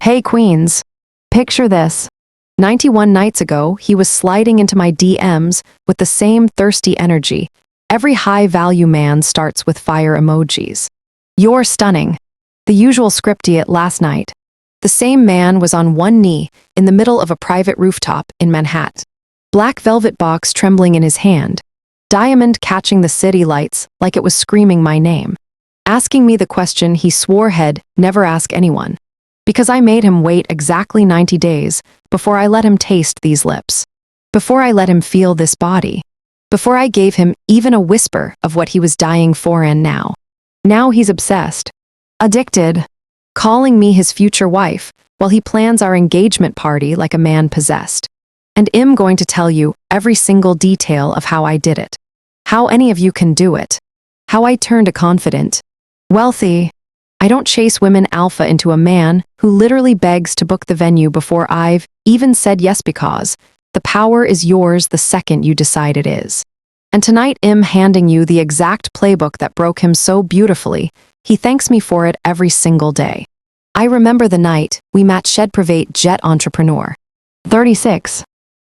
Hey Queens, picture this. 91 nights ago, he was sliding into my DMs with the same thirsty energy. Every high-value man starts with fire emojis. You're stunning. The usual scripty last night. The same man was on one knee in the middle of a private rooftop in Manhattan. Black velvet box trembling in his hand. Diamond catching the city lights like it was screaming my name. Asking me the question he swore he'd never ask anyone. Because I made him wait exactly 90 days before I let him taste these lips. Before I let him feel this body. Before I gave him even a whisper of what he was dying for, and now. Now he's obsessed. Addicted. Calling me his future wife while he plans our engagement party like a man possessed. And I'm going to tell you every single detail of how I did it. How any of you can do it. How I turned a confident, wealthy, I don't chase women alpha into a man who literally begs to book the venue before I've even said yes, because the power is yours the second you decide it is. And tonight I'm handing you the exact playbook that broke him so beautifully, he thanks me for it every single day. I remember the night we met Shed Private Jet Entrepreneur. 36.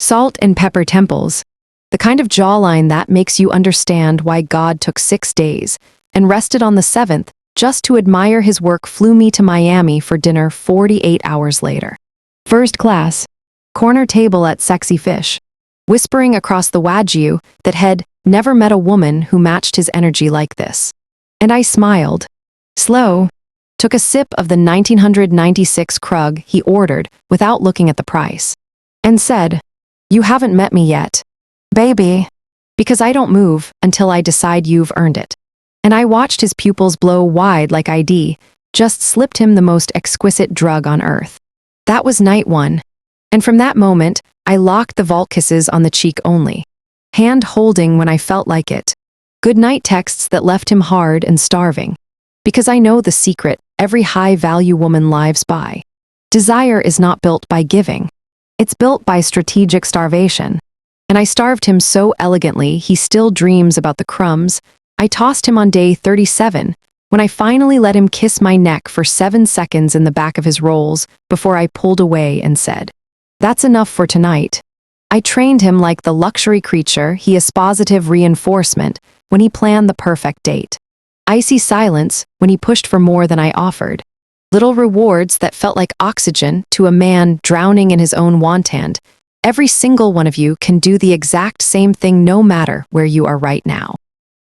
Salt and pepper temples. The kind of jawline that makes you understand why God took 6 days and rested on the 7th just to admire his work. Flew me to Miami for dinner 48 hours later. First class. Corner table at Sexy Fish. Whispering across the Wagyu that had never met a woman who matched his energy like this. And I smiled. Slow. Took a sip of the 1996 Krug he ordered without looking at the price. And said, "You haven't met me yet, baby." Because I don't move until I decide you've earned it. And I watched his pupils blow wide like I'd just slipped him the most exquisite drug on earth. That was night 1. And from that moment, I locked the vault kisses on the cheek only. Hand holding when I felt like it. Good night texts that left him hard and starving. Because I know the secret every high-value woman lives by. Desire is not built by giving. It's built by strategic starvation. And I starved him so elegantly he still dreams about the crumbs I tossed him on day 37, when I finally let him kiss my neck for 7 seconds in the back of his rolls before I pulled away and said, "That's enough for tonight." I trained him like the luxury creature he is. Positive reinforcement when he planned the perfect date. Icy silence when he pushed for more than I offered. Little rewards that felt like oxygen to a man drowning in his own wanton. Every single one of you can do the exact same thing no matter where you are right now.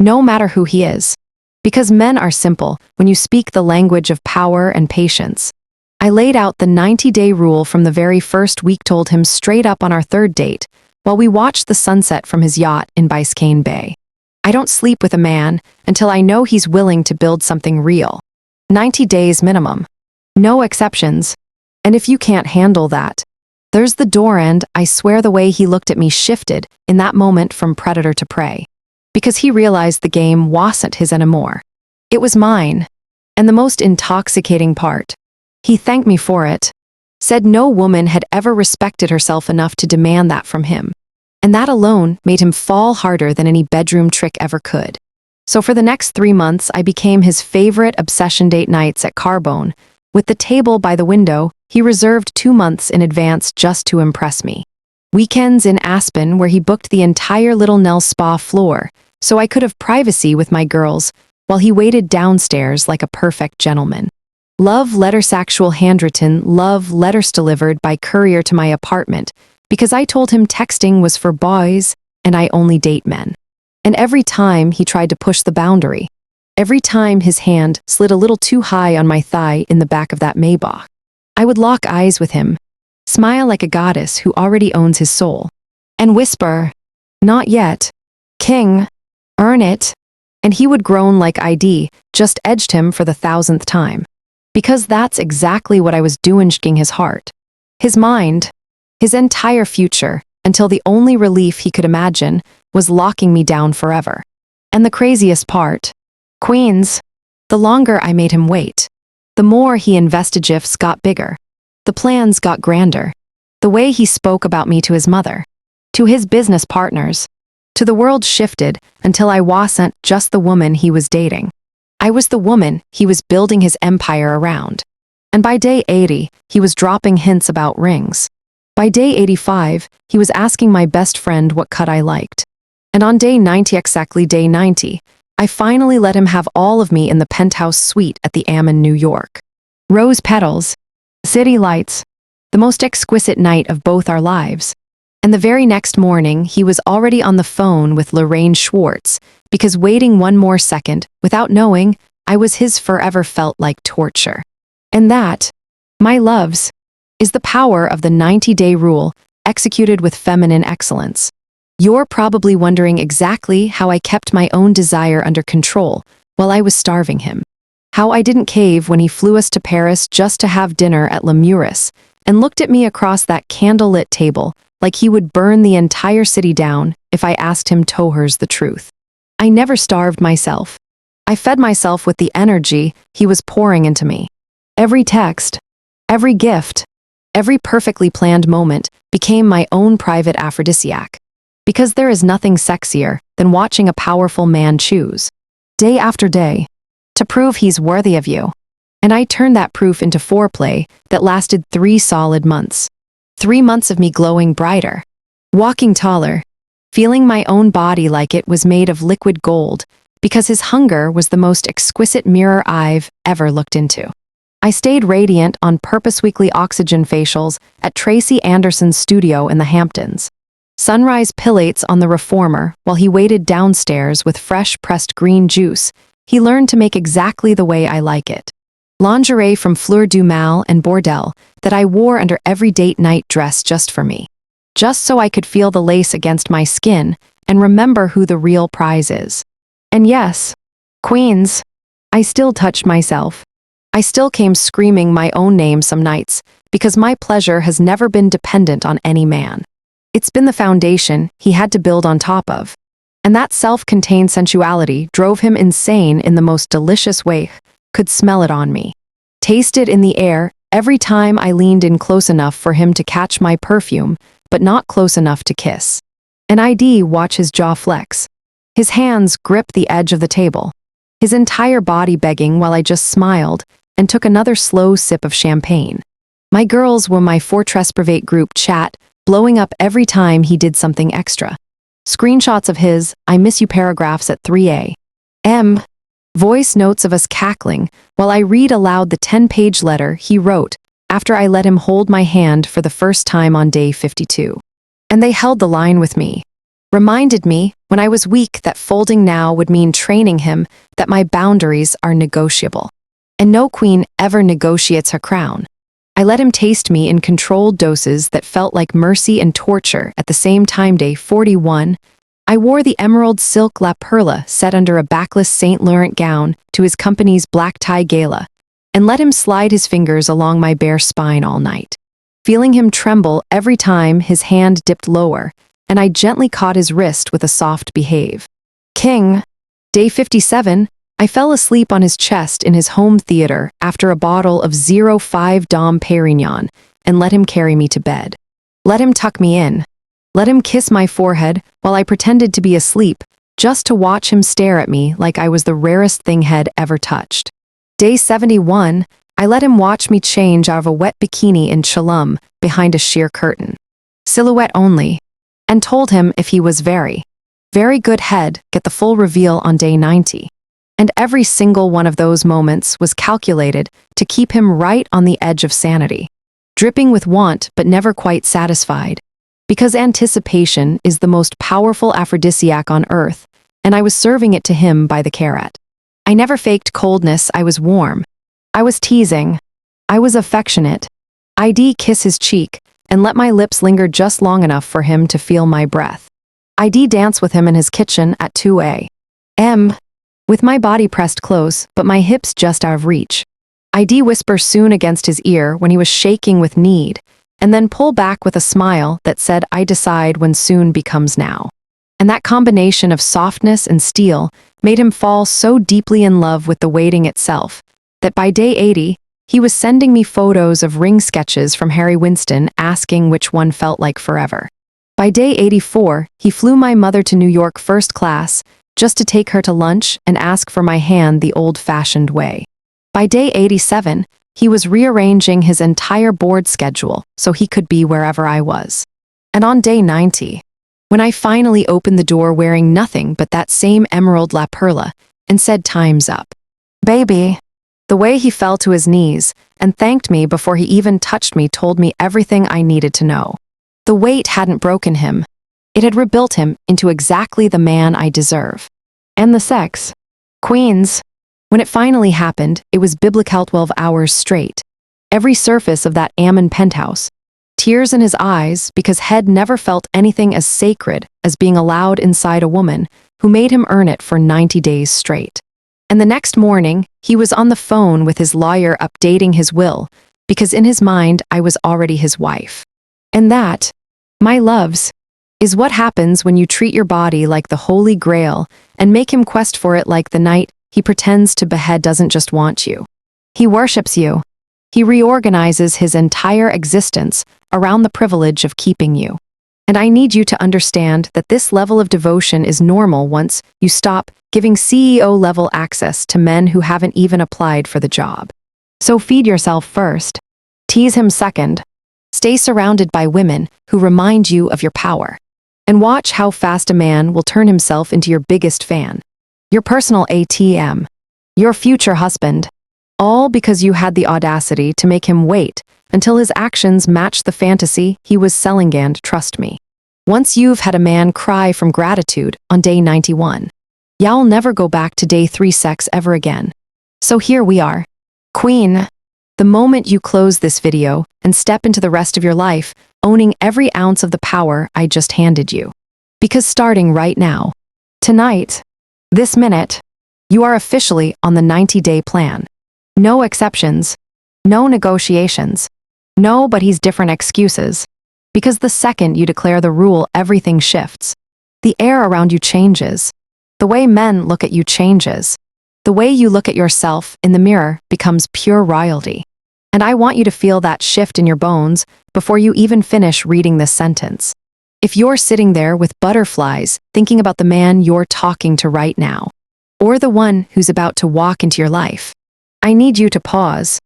No matter who he is. Because men are simple when you speak the language of power and patience. I laid out the 90-day rule from the very first week, told him straight up on our 3rd date, while we watched the sunset from his yacht in Biscayne Bay. I don't sleep with a man until I know he's willing to build something real. 90 days minimum. No exceptions. And if you can't handle that, there's the door. And I swear the way he looked at me shifted in that moment from predator to prey. Because he realized the game wasn't his anymore. It was mine. And the most intoxicating part, he thanked me for it. Said no woman had ever respected herself enough to demand that from him. And that alone made him fall harder than any bedroom trick ever could. So for the next 3 months, I became his favorite obsession. Date nights at Carbone, with the table by the window, he reserved 2 months in advance just to impress me. Weekends in Aspen, where he booked the entire Little Nell spa floor, so I could have privacy with my girls, while he waited downstairs like a perfect gentleman. Love letters, actual handwritten love letters delivered by courier to my apartment, because I told him texting was for boys and I only date men. And every time he tried to push the boundary, every time his hand slid a little too high on my thigh in the back of that Maybach, I would lock eyes with him, smile like a goddess who already owns his soul, and whisper, "Not yet, king, earn it." And he would groan like I'd just edged him for the 1,000th time. Because that's exactly what I was doing, his heart, his mind, his entire future, until the only relief he could imagine was locking me down forever. And the craziest part, Queens, the longer I made him wait, the more he invested. Gifs got bigger. The plans got grander. The way he spoke about me to his mother, to his business partners, to the world shifted until I wasn't just the woman he was dating. I was the woman he was building his empire around. And by day 80, he was dropping hints about rings. By day 85, he was asking my best friend what cut I liked. And on day 90, exactly day 90, I finally let him have all of me in the penthouse suite at the Ammon, New York. Rose petals, city lights, the most exquisite night of both our lives. And the very next morning, he was already on the phone with Lorraine Schwartz, because waiting one more second, without knowing, I was his forever felt like torture. And that, my loves, is the power of the 90-day rule, executed with feminine excellence. You're probably wondering exactly how I kept my own desire under control while I was starving him. How I didn't cave when he flew us to Paris just to have dinner at Le Muris and looked at me across that candlelit table like he would burn the entire city down if I asked him Tohers the truth. I never starved myself. I fed myself with the energy he was pouring into me. Every text, every gift, every perfectly planned moment became my own private aphrodisiac. Because there is nothing sexier than watching a powerful man choose, day after day, to prove he's worthy of you. And I turned that proof into foreplay that lasted 3 solid months. 3 months of me glowing brighter, walking taller, feeling my own body like it was made of liquid gold, because his hunger was the most exquisite mirror I've ever looked into. I stayed radiant on purpose weekly oxygen facials at Tracy Anderson's studio in the Hamptons. Sunrise pilates on the reformer while he waited downstairs with fresh pressed green juice. He learned to make exactly the way I like it. Lingerie from Fleur du Mal and Bordel that I wore under every date night dress just for me. Just so I could feel the lace against my skin and remember who the real prize is. And yes, queens, I still touched myself. I still came screaming my own name some nights because my pleasure has never been dependent on any man. It's been the foundation he had to build on top of. And that self-contained sensuality drove him insane in the most delicious way. Could smell it on me. Taste it in the air every time I leaned in close enough for him to catch my perfume, but not close enough to kiss. And I'd watch his jaw flex. His hands grip the edge of the table. His entire body begging while I just smiled and took another slow sip of champagne. My girls were my Fortress Private group chat, blowing up every time he did something extra. Screenshots of his "I miss you" paragraphs at 3 a.m. Voice notes of us cackling while I read aloud the 10-page letter he wrote after I let him hold my hand for the first time on day 52. And they held the line with me. Reminded me, when I was weak, that folding now would mean training him that my boundaries are negotiable. And no queen ever negotiates her crown. I let him taste me in controlled doses that felt like mercy and torture at the same time. Day 41, I wore the emerald silk La Perla set under a backless Saint Laurent gown to his company's black tie gala, and let him slide his fingers along my bare spine all night, feeling him tremble every time his hand dipped lower, and I gently caught his wrist with a soft behave. King. Day 57, I fell asleep on his chest in his home theater after a bottle of 05 Dom Perignon and let him carry me to bed. Let him tuck me in. Let him kiss my forehead while I pretended to be asleep, just to watch him stare at me like I was the rarest thing he'd ever touched. Day 71, I let him watch me change out of a wet bikini in Chalum behind a sheer curtain. Silhouette only. And told him if he was very good head, get the full reveal on day 90. And every single one of those moments was calculated to keep him right on the edge of sanity, dripping with want but never quite satisfied. Because anticipation is the most powerful aphrodisiac on earth, and I was serving it to him by the carat. I never faked coldness, I was warm. I was teasing. I was affectionate. I'd kiss his cheek and let my lips linger just long enough for him to feel my breath. I'd dance with him in his kitchen at 2 a.m. with my body pressed close but my hips just out of reach. I'd whisper soon against his ear when he was shaking with need, and then pull back with a smile that said I decide when soon becomes now. And that combination of softness and steel made him fall so deeply in love with the waiting itself that by day 80, he was sending me photos of ring sketches from Harry Winston asking which one felt like forever. By day 84, he flew my mother to New York first class just to take her to lunch and ask for my hand the old-fashioned way. By day 87, He was rearranging his entire board schedule so he could be wherever I was. And on day 90, when I finally opened the door wearing nothing but that same emerald La Perla and said time's up, "Baby," the way he fell to his knees and thanked me before he even touched me told me everything I needed to know. The weight hadn't broken him. It had rebuilt him into exactly the man I deserve. And the sex. Queens. When it finally happened, it was biblical 12 hours straight. Every surface of that Ammon penthouse. Tears in his eyes because Head never felt anything as sacred as being allowed inside a woman who made him earn it for 90 days straight. And the next morning, he was on the phone with his lawyer updating his will because in his mind I was already his wife. And that, my loves, is what happens when you treat your body like the Holy Grail and make him quest for it like the night he pretends to behead doesn't just want you. He worships you. He reorganizes his entire existence around the privilege of keeping you. And I need you to understand that this level of devotion is normal once you stop giving CEO-level access to men who haven't even applied for the job. So feed yourself first. Tease him second. Stay surrounded by women who remind you of your power. And watch how fast a man will turn himself into your biggest fan. Your personal ATM. Your future husband. All because you had the audacity to make him wait until his actions matched the fantasy he was selling. And trust me, once you've had a man cry from gratitude on day 91, y'all never go back to day 3 sex ever again. So here we are. Queen, the moment you close this video and step into the rest of your life, owning every ounce of the power I just handed you. Because starting right now, tonight, this minute, you are officially on the 90-day plan. No exceptions. No negotiations. No but he's different excuses. Because the second you declare the rule, everything shifts. The air around you changes. The way men look at you changes. The way you look at yourself in the mirror becomes pure royalty. And I want you to feel that shift in your bones before you even finish reading this sentence. If you're sitting there with butterflies thinking about the man you're talking to right now, or the one who's about to walk into your life, I need you to pause,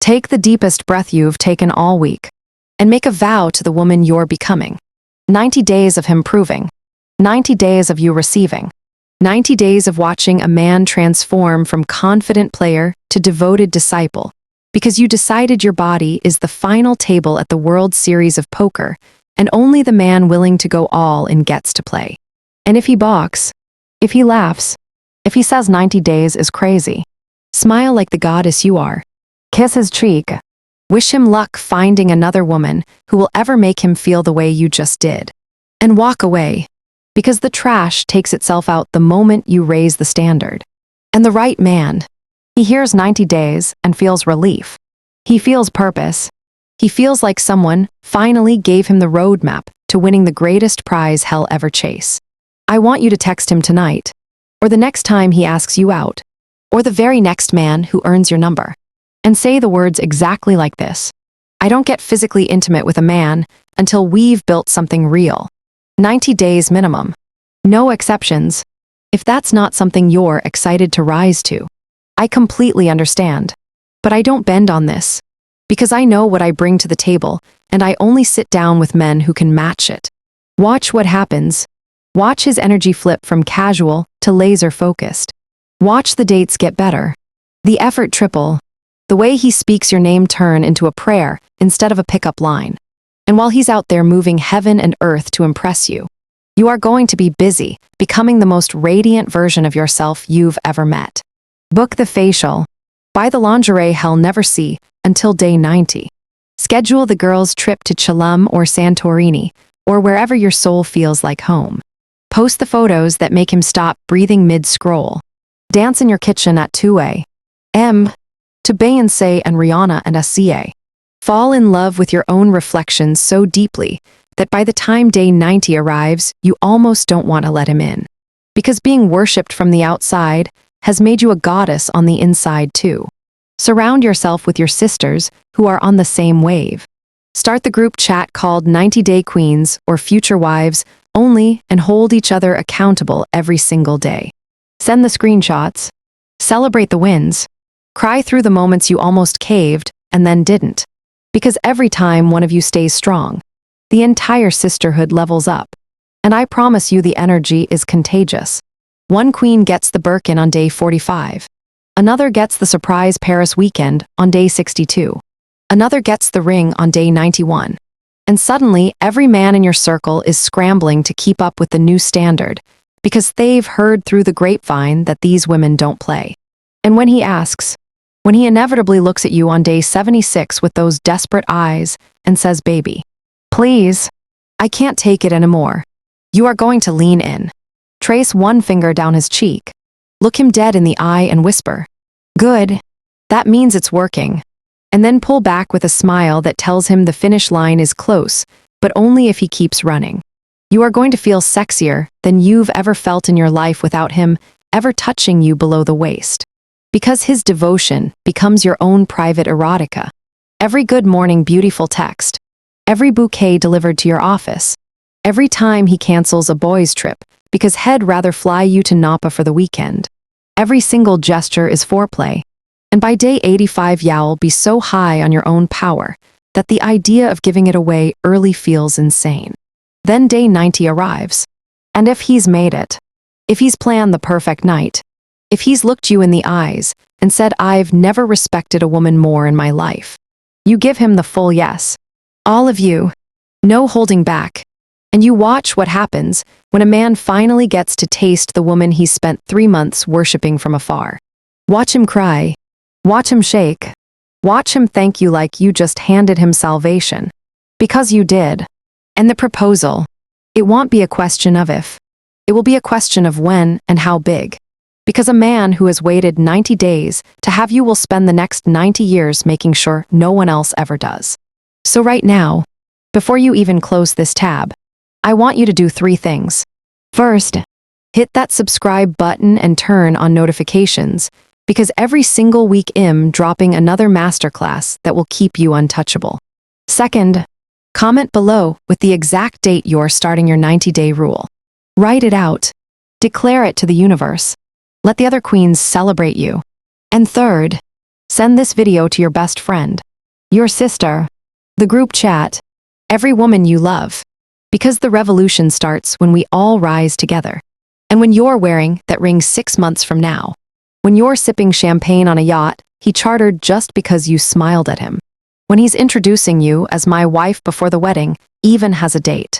take the deepest breath you've taken all week, and make a vow to the woman you're becoming. 90 days of him proving. 90 days of you receiving. 90 days of watching a man transform from confident player to devoted disciple, because you decided your body is the final table at the World Series of Poker, and only the man willing to go all in gets to play. And if he balks, if he laughs, if he says 90 days is crazy, smile like the goddess you are. Kiss his cheek. Wish him luck finding another woman who will ever make him feel the way you just did. And walk away, because the trash takes itself out the moment you raise the standard. And the right man, he hears 90 days and feels relief. He feels purpose. He feels like someone finally gave him the roadmap to winning the greatest prize hell ever chase. I want you to text him tonight, or the next time he asks you out, or the very next man who earns your number, and say the words exactly like this. I don't get physically intimate with a man until we've built something real. 90 days minimum. No exceptions. If that's not something you're excited to rise to, I completely understand. But I don't bend on this. Because I know what I bring to the table, and I only sit down with men who can match it. Watch what happens. Watch his energy flip from casual to laser-focused. Watch the dates get better. The effort triple. The way he speaks your name turn into a prayer instead of a pickup line. And while he's out there moving heaven and earth to impress you, you are going to be busy becoming the most radiant version of yourself you've ever met. Book the facial. Buy the lingerie he'll never see until day 90. Schedule the girls' trip to Tulum or Santorini, or wherever your soul feels like home. Post the photos that make him stop breathing mid-scroll. Dance in your kitchen at 2 a.m. to Beyoncé and Rihanna and Sia. Fall in love with your own reflections so deeply that by the time day 90 arrives, you almost don't want to let him in. Because being worshipped from the outside has made you a goddess on the inside too. Surround yourself with your sisters who are on the same wave. Start the group chat called 90-Day Queens or Future Wives only and hold each other accountable every single day. Send the screenshots. Celebrate the wins. Cry through the moments you almost caved and then didn't. Because every time one of you stays strong, the entire sisterhood levels up. And I promise you the energy is contagious. One queen gets the Birkin on day 45. Another gets the surprise Paris weekend on day 62. Another gets the ring on day 91. And suddenly, every man in your circle is scrambling to keep up with the new standard, because they've heard through the grapevine that these women don't play. And when he inevitably looks at you on day 76 with those desperate eyes and says, "Baby, please, I can't take it anymore," you are going to lean in. Trace one finger down his cheek. Look him dead in the eye and whisper, "Good. That means it's working." And then pull back with a smile that tells him the finish line is close, but only if he keeps running. You are going to feel sexier than you've ever felt in your life without him ever touching you below the waist. Because his devotion becomes your own private erotica. Every good morning beautiful text, every bouquet delivered to your office, every time he cancels a boys' trip because he'd rather fly you to Napa for the weekend. Every single gesture is foreplay. And by day 85 you'll be so high on your own power that the idea of giving it away early feels insane. Then day 90 arrives. And if he's made it, if he's planned the perfect night, if he's looked you in the eyes and said, "I've never respected a woman more in my life," you give him the full yes. All of you. No holding back. And you watch what happens when a man finally gets to taste the woman he's spent 3 months worshipping from afar. Watch him cry. Watch him shake. Watch him thank you like you just handed him salvation. Because you did. And the proposal. It won't be a question of if. It will be a question of when and how big. Because a man who has waited 90 days to have you will spend the next 90 years making sure no one else ever does. So right now, before you even close this tab, I want you to do 3 things. First, hit that subscribe button and turn on notifications, because every single week I'm dropping another masterclass that will keep you untouchable. Second, comment below with the exact date you're starting your 90-day rule. Write it out. Declare it to the universe. Let the other queens celebrate you. And third, send this video to your best friend, your sister, the group chat, every woman you love. Because the revolution starts when we all rise together. And when you're wearing that ring 6 months from now, when you're sipping champagne on a yacht he chartered just because you smiled at him, when he's introducing you as my wife before the wedding even has a date,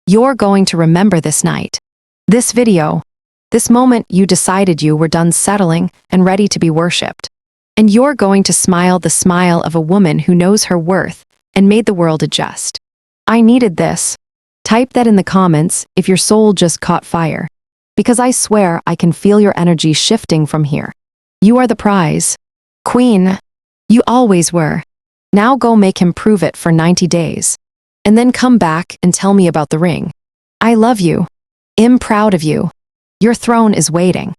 you're going to remember this night, this video, this moment you decided you were done settling and ready to be worshipped. And you're going to smile the smile of a woman who knows her worth and made the world adjust. I needed this. Type that in the comments if your soul just caught fire. Because I swear I can feel your energy shifting from here. You are the prize. Queen. You always were. Now go make him prove it for 90 days. And then come back and tell me about the ring. I love you. I'm proud of you. Your throne is waiting.